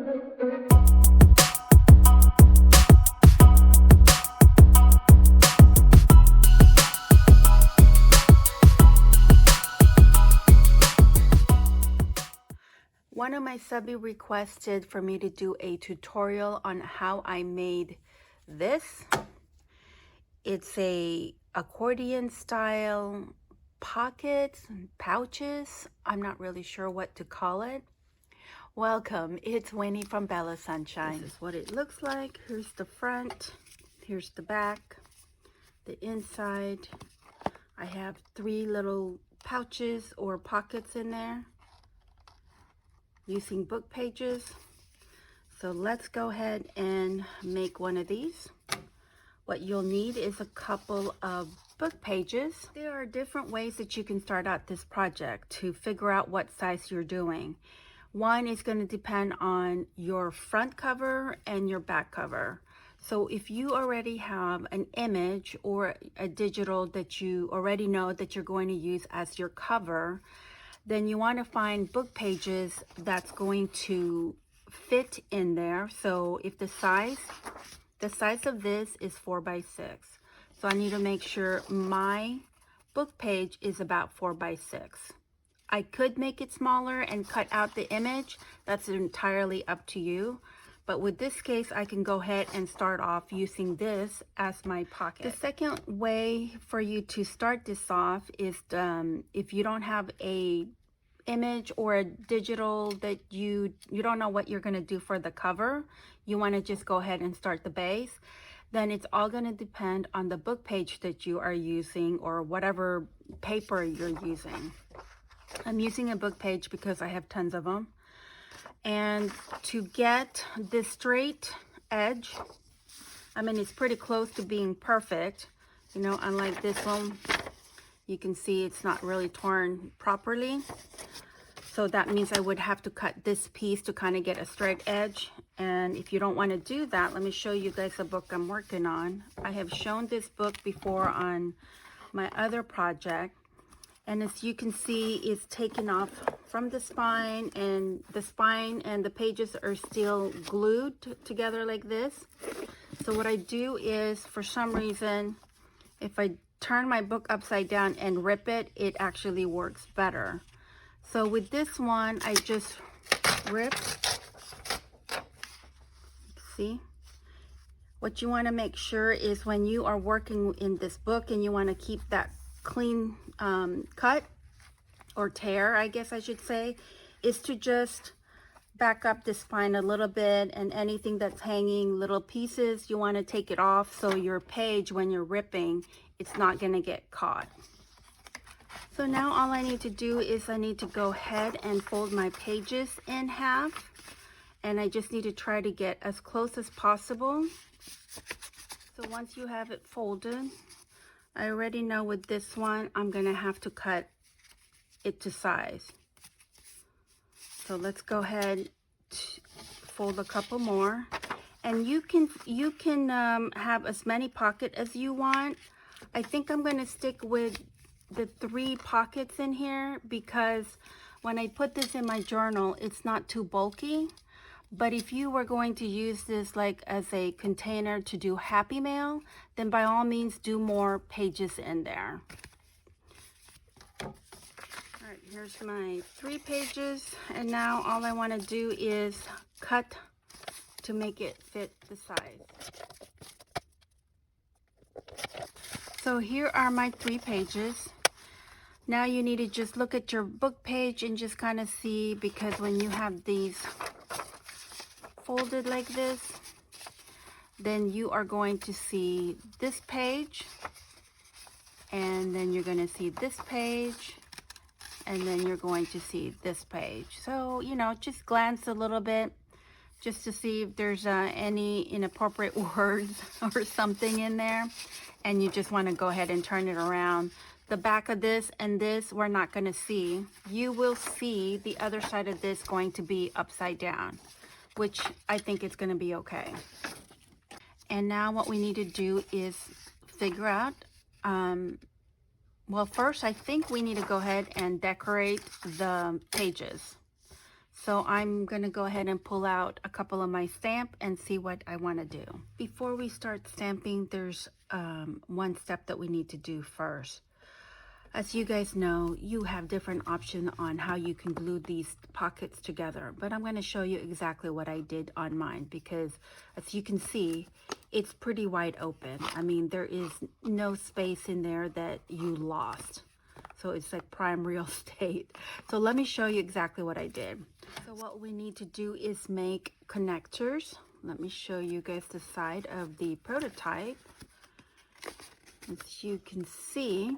One of my subbies requested for me to do a tutorial on how I made this. It's a accordion style pockets and pouches. I'm not really sure what to call it. Welcome, it's Winnie from BellaSunshyn. This is what it looks like. Here's the front, here's the back, the inside. I have 3 little pouches or pockets in there using book pages. So let's go ahead and make one of these. What you'll need is a couple of book pages. There are different ways that you can start out this project to figure out what size you're doing. One is going to depend on your front cover and your back cover. So if you already have an image or a digital that you already know that you're going to use as your cover, then you want to find book pages that's going to fit in there. So if the size of this is 4 by 6. So I need to make sure my book page is about 4 by 6. I could make it smaller and cut out the image. That's entirely up to you. But with this case, I can go ahead and start off using this as my pocket. The second way for you to start this off is if you don't have a image or a digital that you don't know what you're going to do for the cover, you want to just go ahead and start the base, then it's all going to depend on the book page that you are using or whatever paper you're using. I'm using a book page because I have tons of them. And to get this straight edge, I mean, it's pretty close to being perfect, you know, unlike this one. You can see it's not really torn properly. So that means I would have to cut this piece to kind of get a straight edge. And if you don't want to do that, let me show you guys the book I'm working on. I have shown this book before on my other project. And as you can see, it's taken off from the spine and the pages are still glued together like this. So what I do is, for some reason, if I turn my book upside down and rip it, it actually works better. So with this one, I just rip. See? What you want to make sure is when you are working in this book and you want to keep that clean cut or tear, I guess I should say, is to just back up the spine a little bit, and anything that's hanging, little pieces, you want to take it off so your page, when you're ripping, it's not going to get caught. So now all I need to do is I need to go ahead and fold my pages in half, and I just need to try to get as close as possible. So once you have it folded, I already know with this one, I'm going to have to cut it to size. So let's go ahead, fold a couple more. And you can have as many pockets as you want. I think I'm going to stick with the 3 pockets in here because when I put this in my journal, it's not too bulky. But if you were going to use this like as a container to do Happy Mail, then by all means do more pages in there. All right, here's my 3 pages. And now all I want to do is cut to make it fit the size. So here are my 3 pages. Now you need to just look at your book page and just kind of see, because when you have these folded like this, then you are going to see this page, and then you're going to see this page, and then you're going to see this page. So, you know, just glance a little bit just to see if there's any inappropriate words or something in there, and you just want to go ahead and turn it around. The back of this and this we're not going to see. You will see the other side of this going to be upside down, which I think it's going to be okay. And now what we need to do is figure out, well, first I think we need to go ahead and decorate the pages. So I'm gonna go ahead and pull out a couple of my stamp and see what I wanna do. Before we start stamping, there's one step that we need to do first. As you guys know, you have different options on how you can glue these pockets together, but I'm going to show you exactly what I did on mine because as you can see, it's pretty wide open. I mean, there is no space in there that you lost. So it's like prime real estate. So let me show you exactly what I did. So what we need to do is make connectors. Let me show you guys the side of the prototype. As you can see,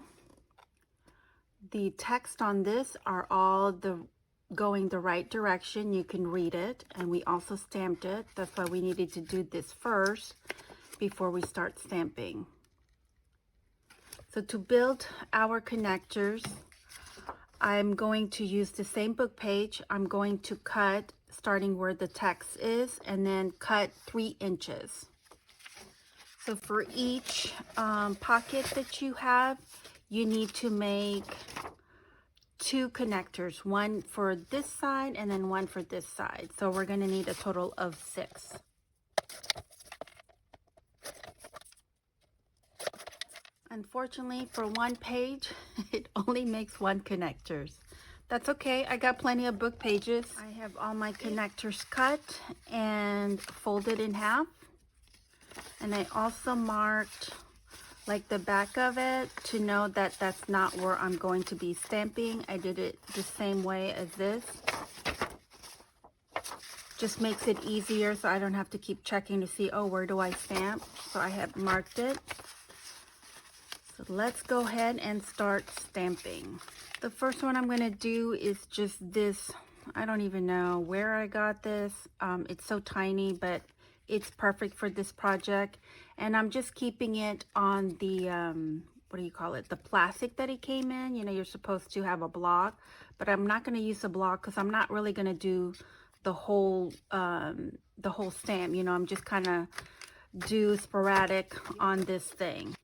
the text on this are all going the right direction. You can read it, and we also stamped it. That's why we needed to do this first before we start stamping. So to build our connectors, I'm going to use the same book page. I'm going to cut starting where the text is and then cut 3 inches. So for each pocket that you have, you need to make 2 connectors, one for this side and then one for this side. So we're going to need a total of 6. Unfortunately, for one page, it only makes 1 connectors. That's okay. I got plenty of book pages. I have all my connectors cut and folded in half. And I also marked like the back of it to know that that's not where I'm going to be stamping. I did it the same way as this. Just makes it easier so I don't have to keep checking to see, oh, where do I stamp? So I have marked it. So let's go ahead and start stamping. The first one I'm gonna do is just this. I don't even know where I got this. It's so tiny, but it's perfect for this project. And I'm just keeping it on the, what do you call it? The plastic that it came in. You know, you're supposed to have a block, but I'm not gonna use a block because I'm not really gonna do the whole stamp. You know, I'm just kind of do sporadic on this thing.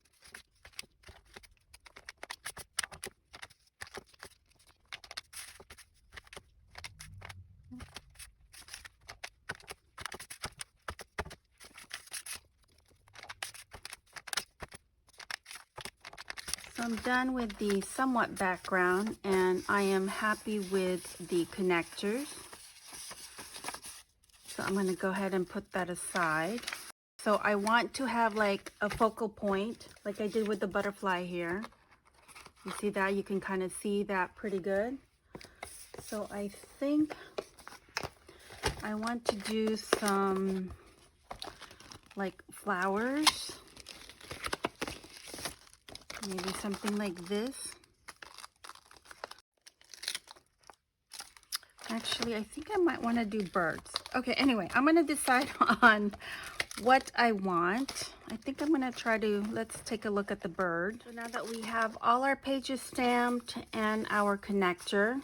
So I'm done with the somewhat background and I am happy with the connectors. So I'm going to go ahead and put that aside. So I want to have like a focal point like I did with the butterfly here. You see that? You can kind of see that pretty good. So I think I want to do some like flowers. Maybe something like this. Actually, I think I might want to do birds. Okay, anyway, I'm going to decide on what I want. I think I'm going to try to, let's take a look at the bird. So now that we have all our pages stamped and our connector,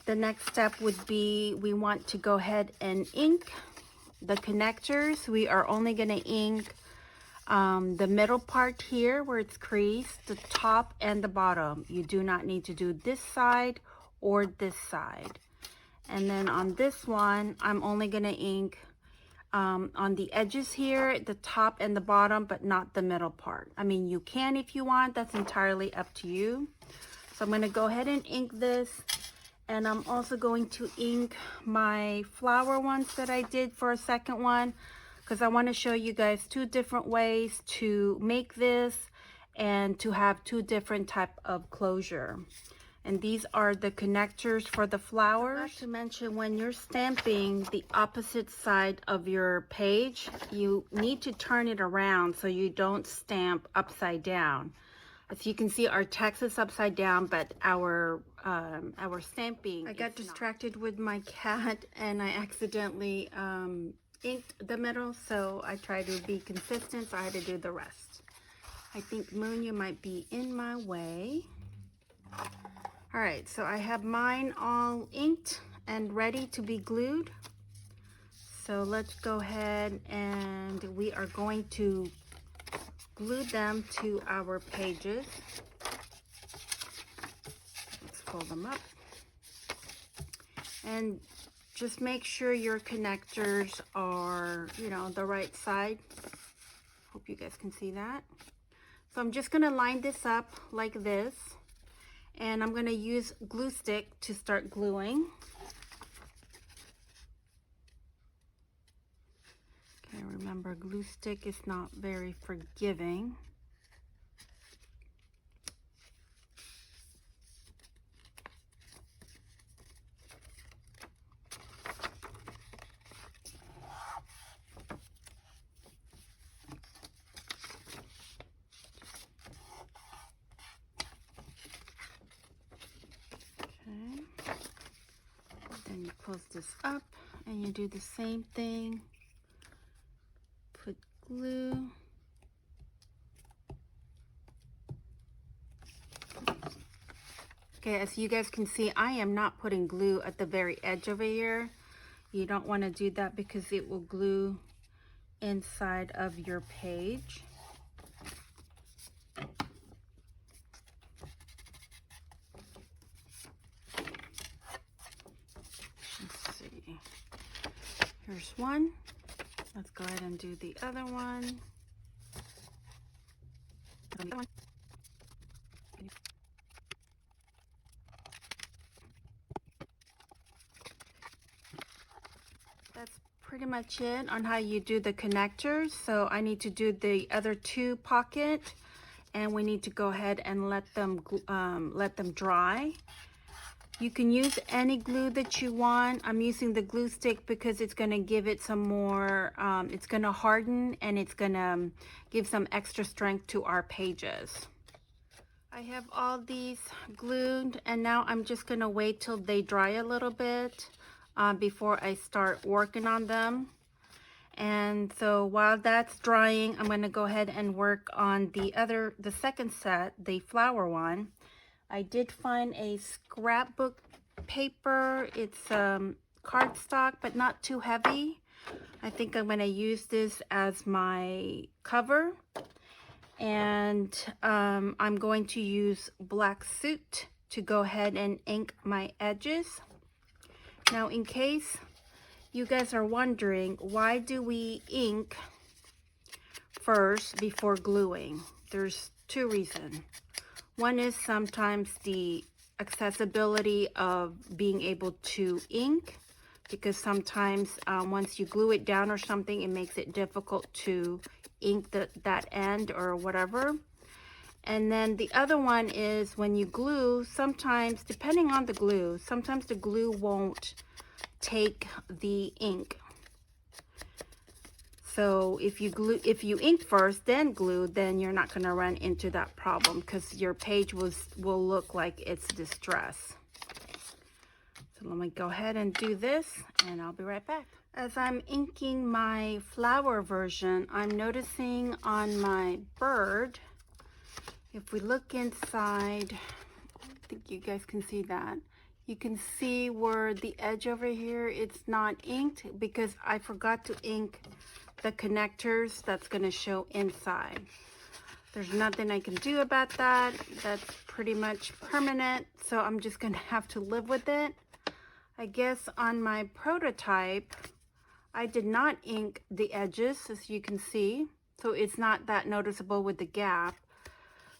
the next step would be we want to go ahead and ink the connectors. We are only going to ink the middle part here where it's creased, the top and the bottom. You do not need to do this side or this side. And then on this one, I'm only going to ink on the edges here, the top and the bottom, but not the middle part. I mean, you can if you want. That's entirely up to you. So I'm going to go ahead and ink this. And I'm also going to ink my flower ones that I did for a second one, because I want to show you guys 2 different ways to make this and to have 2 different type of closure. And these are the connectors for the flowers. Not to mention, when you're stamping the opposite side of your page, you need to turn it around so you don't stamp upside down. As you can see, our text is upside down, but our stamping, I got distracted with my cat and I accidentally inked the middle, so I try to be consistent, so I had to do the rest. I think Moon, you might be in my way. All right, so I have mine all inked and ready to be glued. So let's go ahead and we are going to glue them to our pages. Let's fold them up. And just make sure your connectors are, you know, the right side. Hope you guys can see that. So I'm just going to line this up like this. And I'm going to use glue stick to start gluing. Okay, remember, glue stick is not very forgiving. Then you close this up and you do the same thing. Put glue. Okay, as you guys can see, I am not putting glue at the very edge over here. You don't want to do that because it will glue inside of your page. Let's see. Here's one. Let's go ahead and do the other one. That's pretty much it on how you do the connectors. So I need to do the other two pocket, and we need to go ahead and let them dry. You can use any glue that you want. I'm using the glue stick because it's going to give it some more, it's going to harden, and it's going to give some extra strength to our pages. I have all these glued, and now I'm just going to wait till they dry a little bit before I start working on them. And so while that's drying, I'm going to go ahead and work on the second set, the flower one. I did find a scrapbook paper. It's cardstock, but not too heavy. I think I'm going to use this as my cover. And I'm going to use black soot to go ahead and ink my edges. Now, in case you guys are wondering, why do we ink first before gluing? There's two reasons. One is sometimes the accessibility of being able to ink, because sometimes once you glue it down or something, it makes it difficult to ink that end or whatever. And then the other one is when you glue, sometimes, depending on the glue, sometimes the glue won't take the ink. So if you ink first, then glue, then you're not going to run into that problem because your page will look like it's distressed. So let me go ahead and do this, and I'll be right back. As I'm inking my flower version, I'm noticing on my bird, if we look inside, I think you guys can see that. You can see where the edge over here, it's not inked because I forgot to ink the connectors that's going to show inside. There's nothing I can do about that. That's pretty much permanent, so I'm just going to have to live with it. I guess on my prototype, I did not ink the edges, as you can see, so it's not that noticeable with the gap.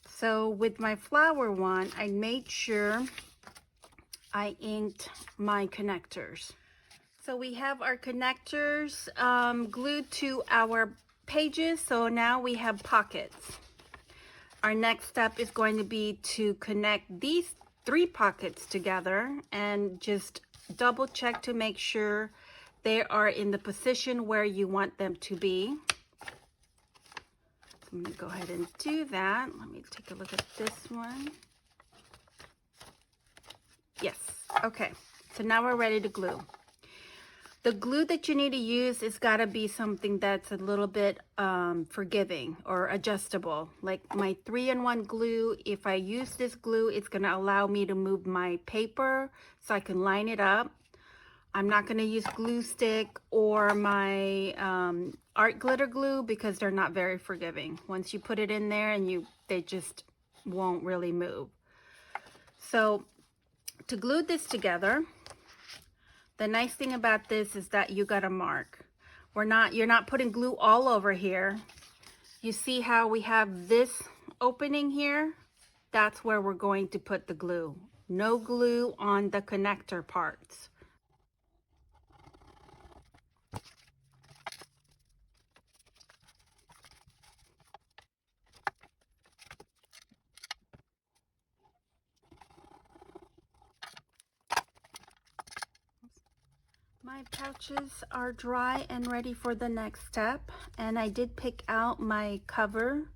So with my flower one, I made sure I inked my connectors. So we have our connectors glued to our pages, so now we have pockets. Our next step is going to be to connect these 3 pockets together and just double check to make sure they are in the position where you want them to be. So I'm going to go ahead and do that. Let me take a look at this one. Yes, okay, so now we're ready to glue. The glue that you need to use is got to be something that's a little bit forgiving or adjustable. Like my 3-in-1 glue, if I use this glue, it's going to allow me to move my paper so I can line it up. I'm not going to use glue stick or my art glitter glue because they're not very forgiving. Once you put it in there and they just won't really move. So to glue this together, The nice thing about this is that you got a mark. You're not putting glue all over here. You see how we have this opening here? That's where we're going to put the glue. No glue on the connector parts. My pouches are dry and ready for the next step, and I did pick out my cover.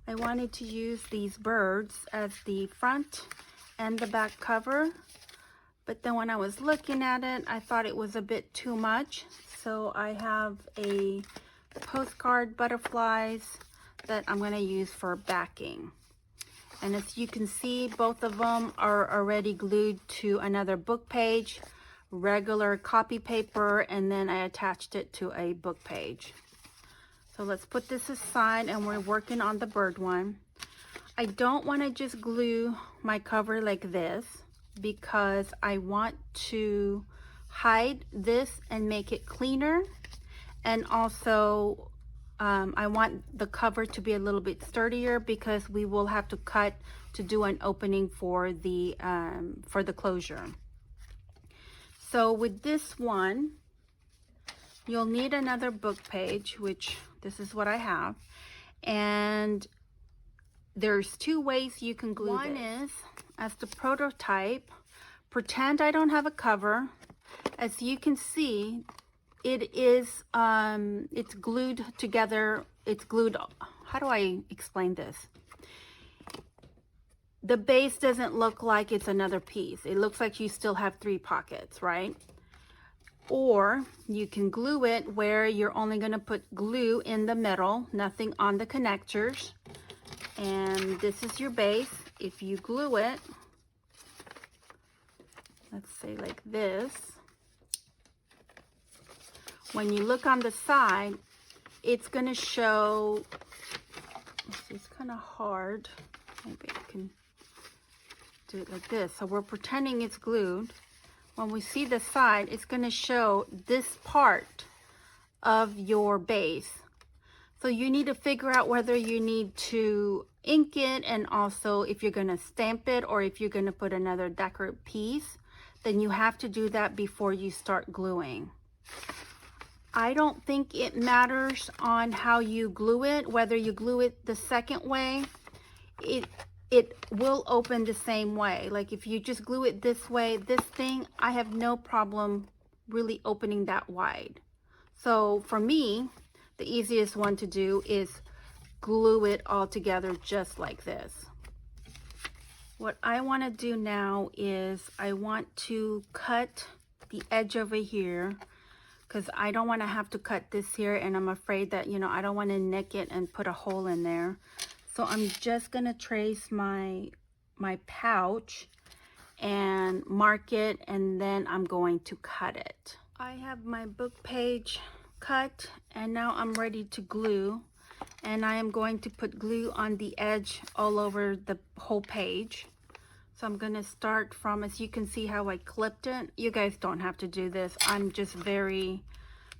I wanted to use these birds as the front and the back cover, but then when I was looking at it, I thought it was a bit too much, so I have a postcard butterflies that I'm going to use for backing. And as you can see, both of them are already glued to another book page, regular copy paper, and then I attached it to a book page. So let's put this aside, and we're working on the bird one. I don't want to just glue my cover like this because I want to hide this and make it cleaner, and also I want the cover to be a little bit sturdier because we will have to cut to do an opening for the closure. So with this one, you'll need another book page, which this is what I have. And there's two ways you can glue this. One is, as the prototype, pretend I don't have a cover. As you can see, it is, it's glued together. It's glued, how do I explain this? The base doesn't look like it's another piece. It looks like you still have 3 pockets, right? Or you can glue it where you're only going to put glue in the middle, nothing on the connectors. And this is your base. If you glue it, let's say like this, when you look on the side, it's going to show, it's kind of hard. Maybe I can do it like this. So we're pretending it's glued. When we see the side, it's going to show this part of your base. So you need to figure out whether you need to ink it, and also if you're going to stamp it or if you're going to put another decorative piece, then you have to do that before you start gluing. I don't think it matters on how you glue it, whether you glue it the second way, it will open the same way. Like if you just glue it this way, this thing, I have no problem really opening that wide. So for me, the easiest one to do is glue it all together just like this. What I want to do now is I want to cut the edge over here, because I don't want to have to cut this here, and I'm afraid that, you know, I don't want to nick it and put a hole in there. So I'm just going to trace my pouch and mark it, and then I'm going to cut it. I have my book page cut, and now I'm ready to glue, and I am going to put glue on the edge all over the whole page. So I'm going to start from, as you can see how I clipped it. You guys don't have to do this. I'm just very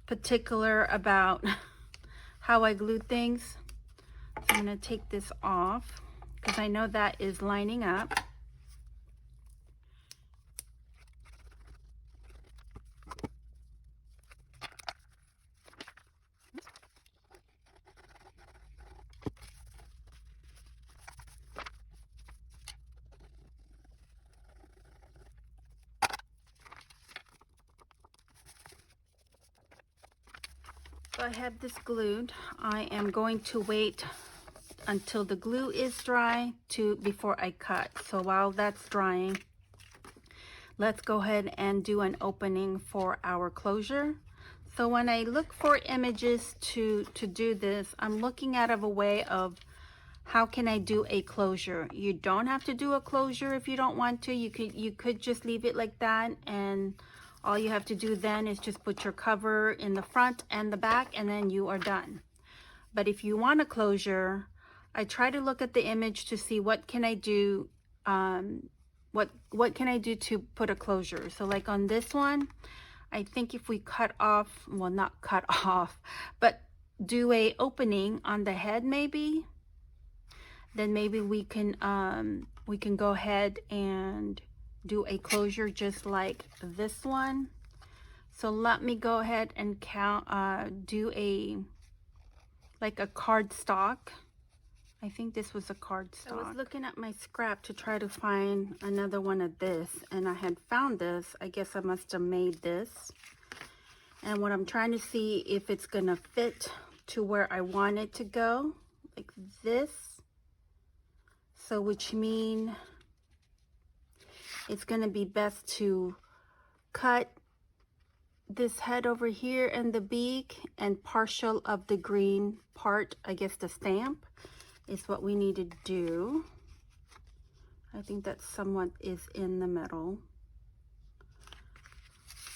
particular about how I glue things. So I'm going to take this off because I know that is lining up. So I have this glued. I am going to wait until the glue is dry before I cut. So while that's drying, let's go ahead and do an opening for our closure. So when I look for images to do this, I'm looking out of a way of how can I do a closure. You don't have to do a closure if you don't want to. You could just leave it like that, and all you have to do then is just put your cover in the front and the back, and then you are done. But if you want a closure, I try to look at the image to see what can I do, what can I do to put a closure. So like on this one, I think if we cut off, well, not cut off, but do a opening on the head maybe, then maybe we can go ahead and do a closure just like this one. So let me go ahead and do like a cardstock. I think this was a cardstock. I was looking at my scrap to try to find another one of this, and I had found this. I guess I must have made this. And what I'm trying to see if it's gonna fit to where I want it to go, like this. So which mean it's gonna be best to cut this head over here and the beak and partial of the green part, I guess the stamp, is what we need to do. I think that somewhat is in the middle.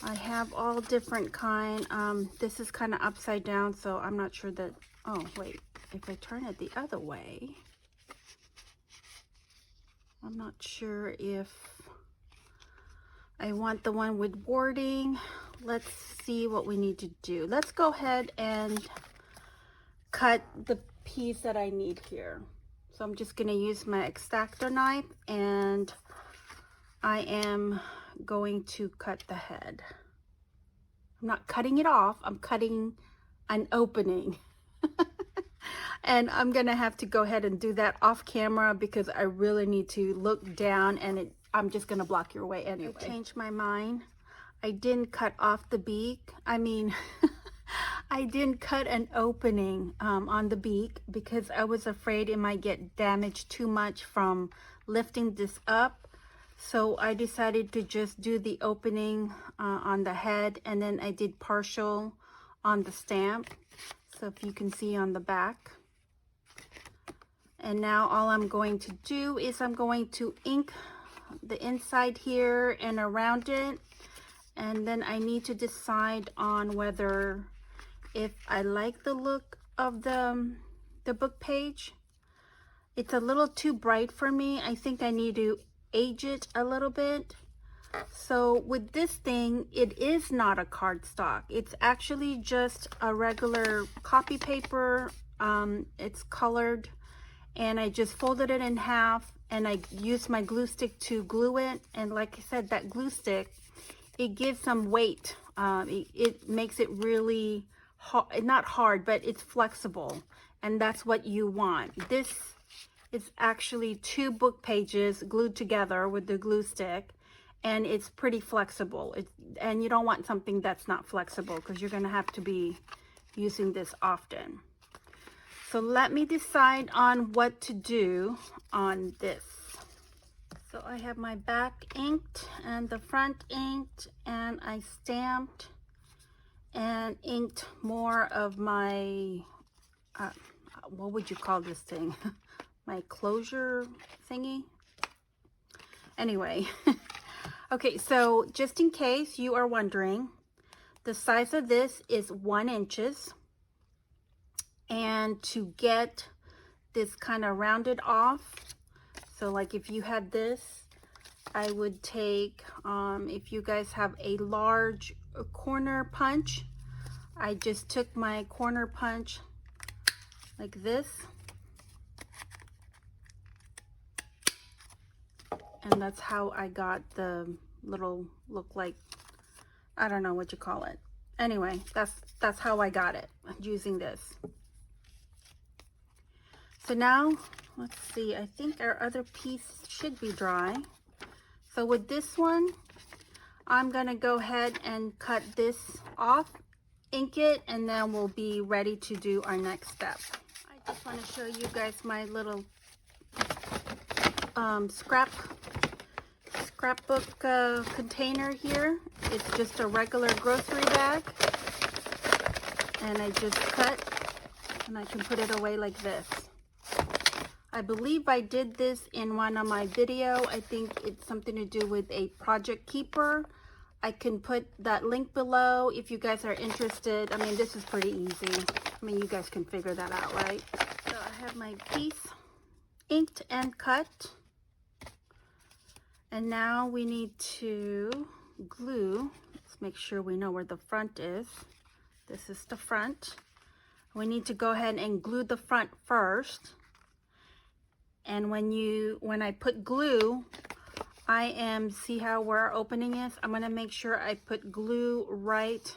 I have all different kind. This is kind of upside down, so I'm not sure that, oh wait, if I turn it the other way, I'm not sure if I want the one with wording. Let's see what we need to do. Let's go ahead and cut the piece that I need here. So I'm just going to use my X-Acto knife, and I am going to cut the head. I'm not cutting it off, I'm cutting an opening. And I'm gonna have to go ahead and do that off camera because I really need to look down, and I'm just gonna block your way anyway. I changed my mind. I didn't cut off the beak. I mean, I didn't cut an opening on the beak because I was afraid it might get damaged too much from lifting this up. So I decided to just do the opening on the head, and then I did partial on the stamp. So if you can see on the back. And now all I'm going to do is I'm going to ink the inside here and around it. And then I need to decide on whether if I like the look of the book page. It's a little too bright for me. I think I need to age it a little bit. So with this thing, it is not a cardstock. It's actually just a regular copy paper. It's colored, and I just folded it in half, and I used my glue stick to glue it. And like I said, that glue stick, it gives some weight. It makes it really hard, not hard, but it's flexible, and that's what you want. This is actually 2 book pages glued together with the glue stick, and it's pretty flexible. And you don't want something that's not flexible because you're going to have to be using this often. So let me decide on what to do on this. So I have my back inked and the front inked, and I stamped and inked more of my, what would you call this thing? My closure thingy. Anyway, okay, so just in case you are wondering, the size of this is 1 inch. And to get this kind of rounded off, so like if you had this, I would take, if you guys have a large corner punch, I just took my corner punch like this, and that's how I got the little look like, I don't know what you call it. Anyway, that's how I got it, using this. So now, let's see, I think our other piece should be dry. So with this one, I'm gonna go ahead and cut this off, ink it, and then we'll be ready to do our next step. I just wanna show you guys my little scrapbook container here. It's just a regular grocery bag, and I just cut, and I can put it away like this. I believe I did this in one of my video. I think it's something to do with a project keeper. I can put that link below if you guys are interested. I mean, this is pretty easy. I mean, you guys can figure that out, right? So I have my piece inked and cut. And now we need to glue. Let's Let's make sure we know where the front is. This is the front. We need to go ahead and glue the front first. And when I put glue, see how where our opening is? I'm gonna make sure I put glue right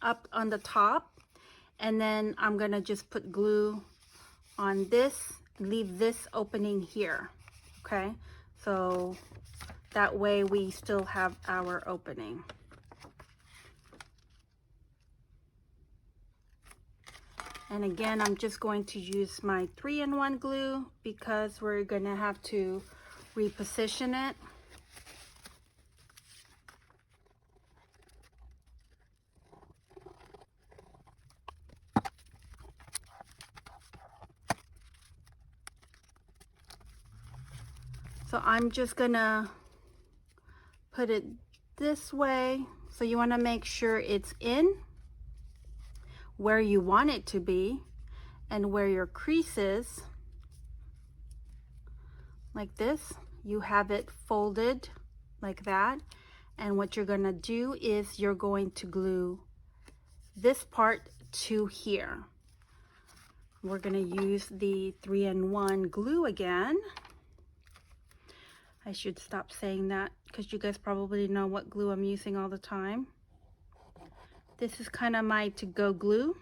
up on the top, and then I'm gonna just put glue on this, leave this opening here, okay? So that way we still have our opening. And again, I'm just going to use my 3-in-1 glue because we're gonna have to reposition it. So I'm just gonna put it this way. So you wanna make sure it's in where you want it to be and where your crease is, like this. You have it folded like that. And what you're gonna do is you're going to glue this part to here. We're gonna use the 3-in-1 glue again. I should stop saying that because you guys probably know what glue I'm using all the time. This is kind of my to-go glue.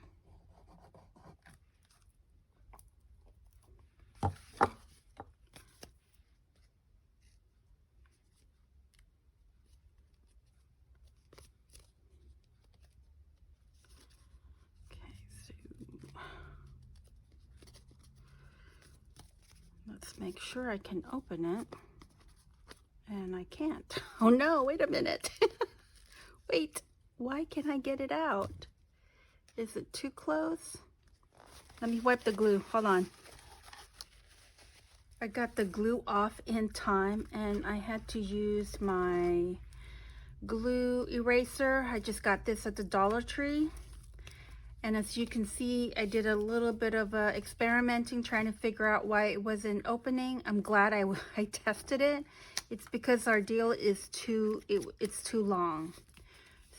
Let's make sure I can open it. And I can't. Oh no, wait a minute. Wait, why can't I get it out? Is it too close? Let me wipe the glue, hold on. I got the glue off in time and I had to use my glue eraser. I just got this at the Dollar Tree. And as you can see, I did a little bit of experimenting, trying to figure out why it wasn't opening. I'm glad I tested it. It's because our deal is it's too long.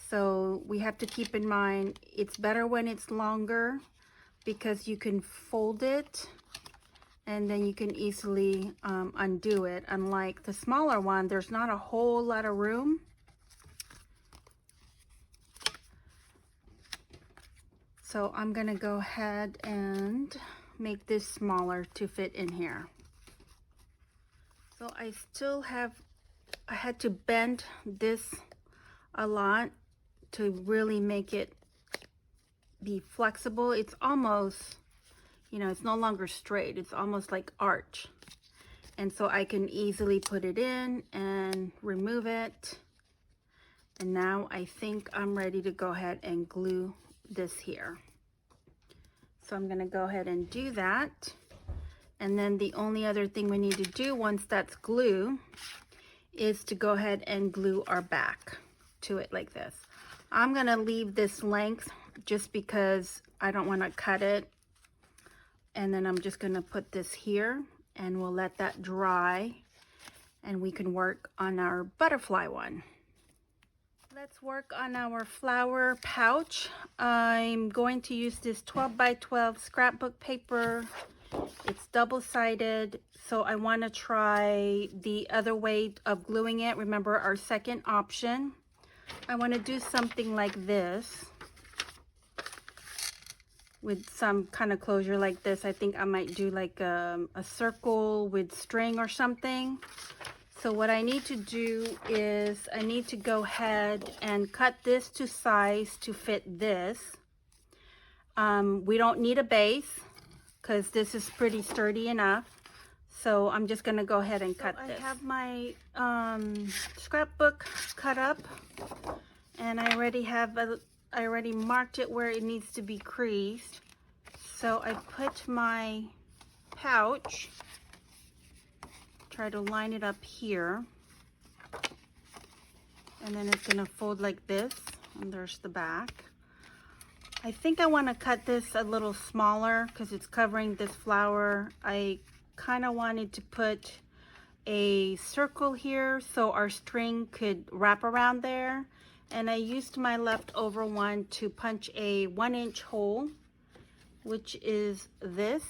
So we have to keep in mind, it's better when it's longer because you can fold it and then you can easily undo it. Unlike the smaller one, there's not a whole lot of room. So I'm gonna go ahead and make this smaller to fit in here. So I had to bend this a lot to really make it be flexible. It's almost, you know, it's no longer straight. It's almost like arch. And so I can easily put it in and remove it. And now I think I'm ready to go ahead and glue this here. So I'm gonna go ahead and do that. And then the only other thing we need to do once that's glue is to go ahead and glue our back to it like this. I'm gonna leave this length just because I don't wanna cut it. And then I'm just gonna put this here and we'll let that dry and we can work on our butterfly one. Let's work on our flower pouch. I'm going to use this 12 by 12 scrapbook paper. It's double-sided, so I want to try the other way of gluing it. Remember our second option. I want to do something like this with some kind of closure like this. I think I might do like a circle with string or something. So what I need to do is I need to go ahead and cut this to size to fit this. We don't need a base because this is pretty sturdy enough. So I'm just gonna go ahead and cut this. I have my scrapbook cut up and I already marked it where it needs to be creased. So I put my pouch, try to line it up here, and then it's gonna fold like this, and there's the back. I think I want to cut this a little smaller because it's covering this flower. I kind of wanted to put a circle here so our string could wrap around there, And I used my leftover one to punch a 1-inch hole, which is this.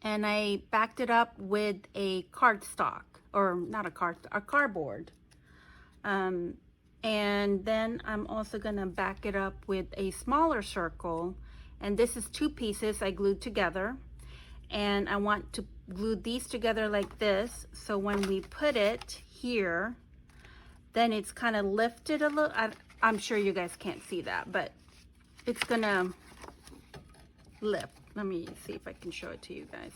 And I backed it up with a cardstock, or not a cardboard. And then I'm also gonna back it up with a smaller circle. And this is 2 pieces I glued together. And I want to glue these together like this. So when we put it here, then it's kind of lifted a little. I'm sure you guys can't see that, but it's gonna lift. Let me see if I can show it to you guys.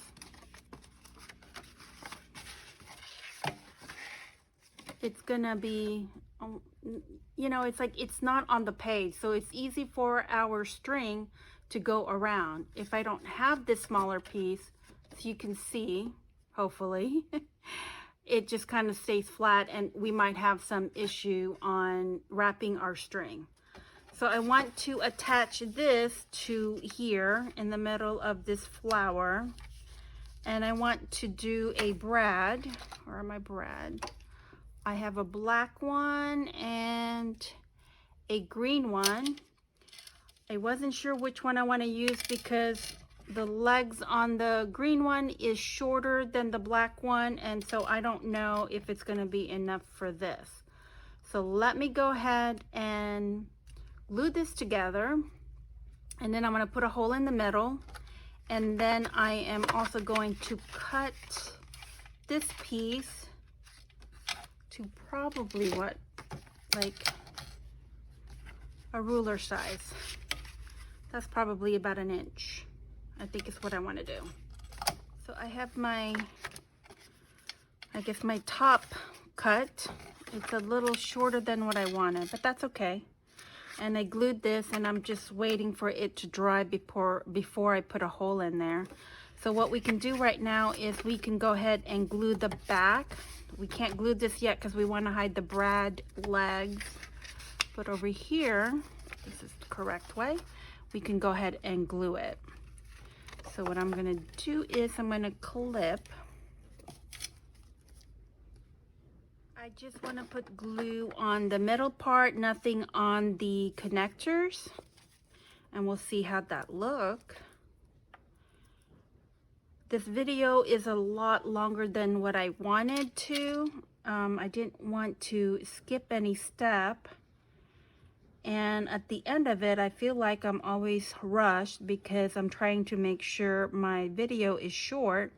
It's gonna be, you know, it's like it's not on the page, so it's easy for our string to go around. If I don't have this smaller piece, so you can see, hopefully, it just kind of stays flat and we might have some issue on wrapping our string. So I want to attach this to here in the middle of this flower. And I want to do a brad. Where are my brad? I have a black one and a green one. I wasn't sure which one I want to use because the legs on the green one is shorter than the black one, and so I don't know if it's going to be enough for this. So let me go ahead and glue this together, and then I'm going to put a hole in the middle, and then I am also going to cut this piece to probably what, like a ruler size. That's probably about 1 inch. I think is what I want to do. So I have my, I guess my top cut. It's a little shorter than what I wanted, but that's okay. And I glued this, and I'm just waiting for it to dry before I put a hole in there. So what we can do right now is we can go ahead and glue the back. We can't glue this yet because we want to hide the brad legs. But over here, this is the correct way, we can go ahead and glue it. So what I'm going to do is I'm going to clip. I just want to put glue on the middle part, nothing on the connectors. And we'll see how that look. This video is a lot longer than what I wanted to. I didn't want to skip any step. And at the end of it, I feel like I'm always rushed because I'm trying to make sure my video is short.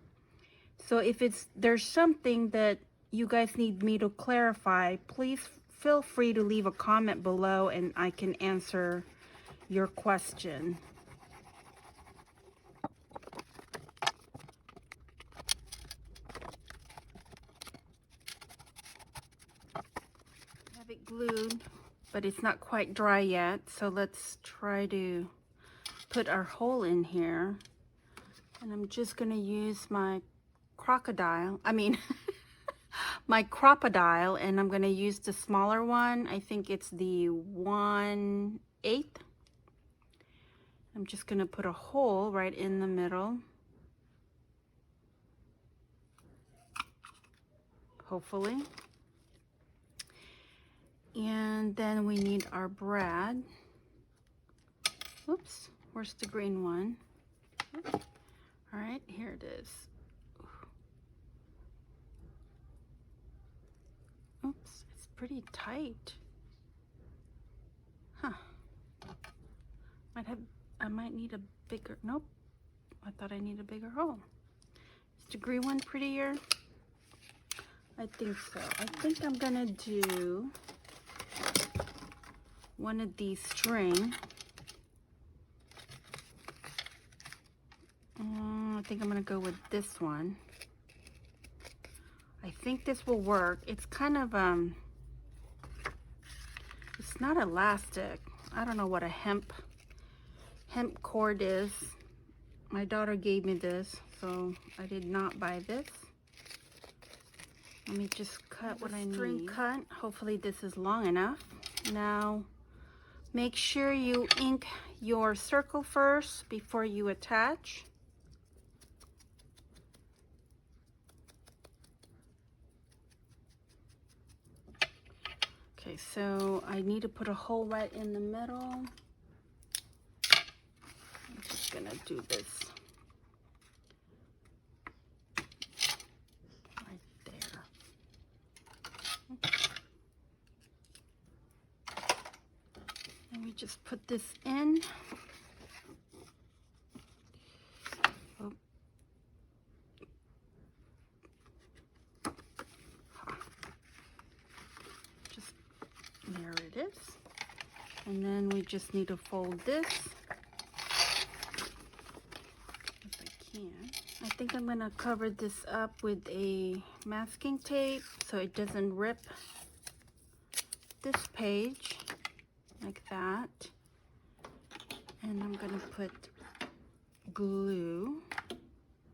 So if there's something that you guys need me to clarify, please feel free to leave a comment below and I can answer your question. I have it glued, but it's not quite dry yet. So let's try to put our hole in here. And I'm just gonna use my my crocodile, and I'm gonna use the smaller one. I think it's the 1/8. I'm just gonna put a hole right in the middle. Hopefully. And then we need our brad. Whoops, where's the green one? All right, here it is. Oops, it's pretty tight. Huh. I might need a bigger, nope. I thought I need a bigger hole. Is the green one prettier? I think so. I think I'm gonna do one of these string. I think I'm gonna go with this one. I think this will work. It's kind of, it's not elastic. I don't know what a hemp cord is. My daughter gave me this, so I did not buy this. Let me just cut what I need. String cut. Hopefully this is long enough. Now, make sure you ink your circle first before you attach. Okay, so I need to put a hole right in the middle. I'm just gonna do this right there. Let me just put this in. Oh. Just there it is. And then we just need to fold this. If I can. I think I'm gonna cover this up with a masking tape so it doesn't rip this page like that. And I'm gonna put glue.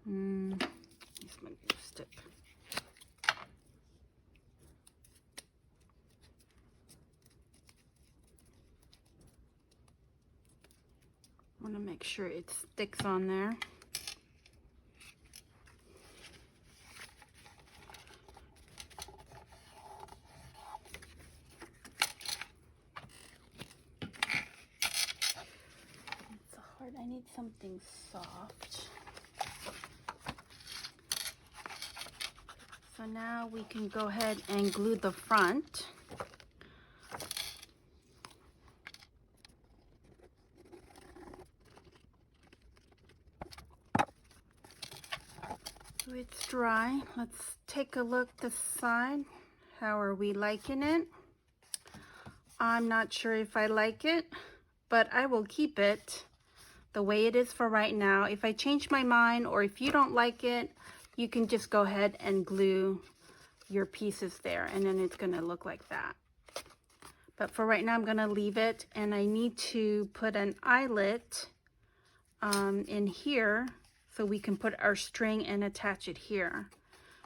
Use my glue stick. I want to make sure it sticks on there. It's hard. I need something soft. So now we can go ahead and glue the front. So it's dry. Let's take a look this side. How are we liking it? I'm not sure if I like it, but I will keep it the way it is for right now. If I change my mind or if you don't like it, you can just go ahead and glue your pieces there and then it's gonna look like that. But for right now, I'm gonna leave it, and I need to put an eyelet in here so we can put our string and attach it here.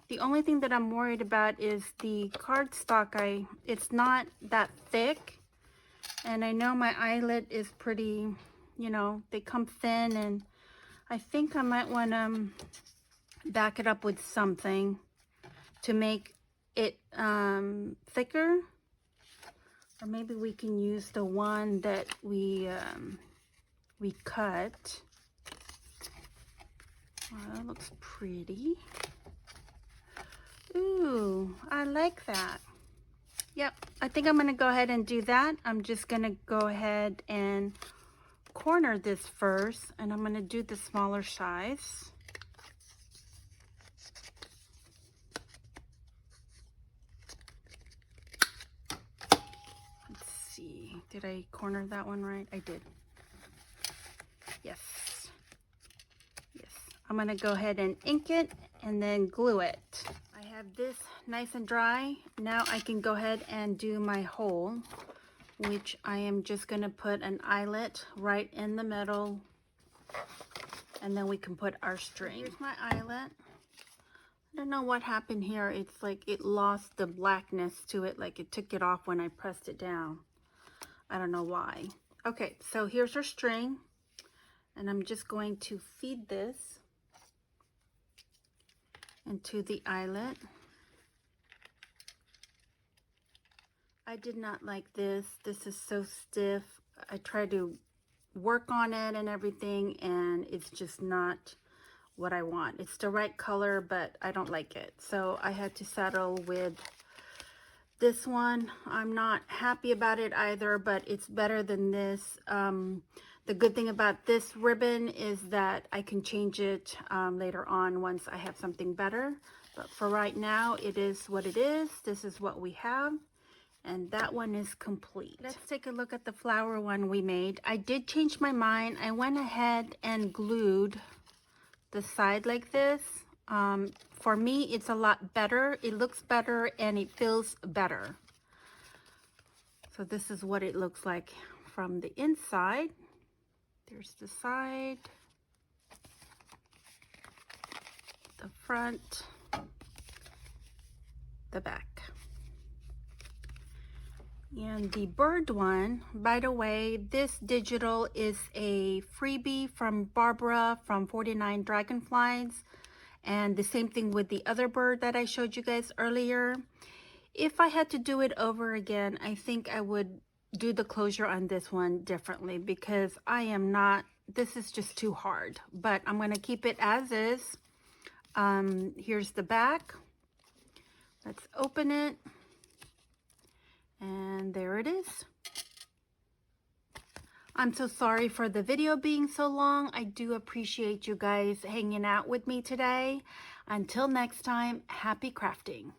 The only thing that I'm worried about is the cardstock. It's not that thick, and I know my eyelet is pretty, you know, they come thin, and I think I might want to back it up with something to make it thicker, or maybe we can use the one that we cut. Oh, that looks pretty. Ooh, I like that. Yep, I think I'm gonna go ahead and do that. I'm just gonna go ahead and corner this first, and I'm gonna do the smaller size. Let's see, did I corner that one right? I did. Yes. Yes. I'm gonna go ahead and ink it and then glue it. I have this nice and dry. Now I can go ahead and do my hole, which I am just gonna put an eyelet right in the middle, and then we can put our string. Here's my eyelet. I don't know what happened here. It's like it lost the blackness to it, like it took it off when I pressed it down. I don't know why. Okay, so here's our string, and I'm just going to feed this into the eyelet. I did not like this. This is so stiff. I tried to work on it and everything, and it's just not what I want. It's the right color, but I don't like it. So I had to settle with this one. I'm not happy about it either, but it's better than this. The good thing about this ribbon is that I can change it later on once I have something better. But for right now, it is what it is. This is what we have. And that one is complete. Let's take a look at the flower one we made. I did change my mind. I went ahead and glued the side like this. For me, it's a lot better. It looks better and it feels better. So this is what it looks like from the inside. There's the side, the front, the back. And the bird one, by the way, this digital is a freebie from Barbara from 49 Dragonflies. And the same thing with the other bird that I showed you guys earlier. If I had to do it over again, I think I would do the closure on this one differently, because I am not, this is just too hard, but I'm going to keep it as is. Here's the back. Let's open it. And there it is. I'm so sorry for the video being so long. I do appreciate you guys hanging out with me today. Until next time, happy crafting.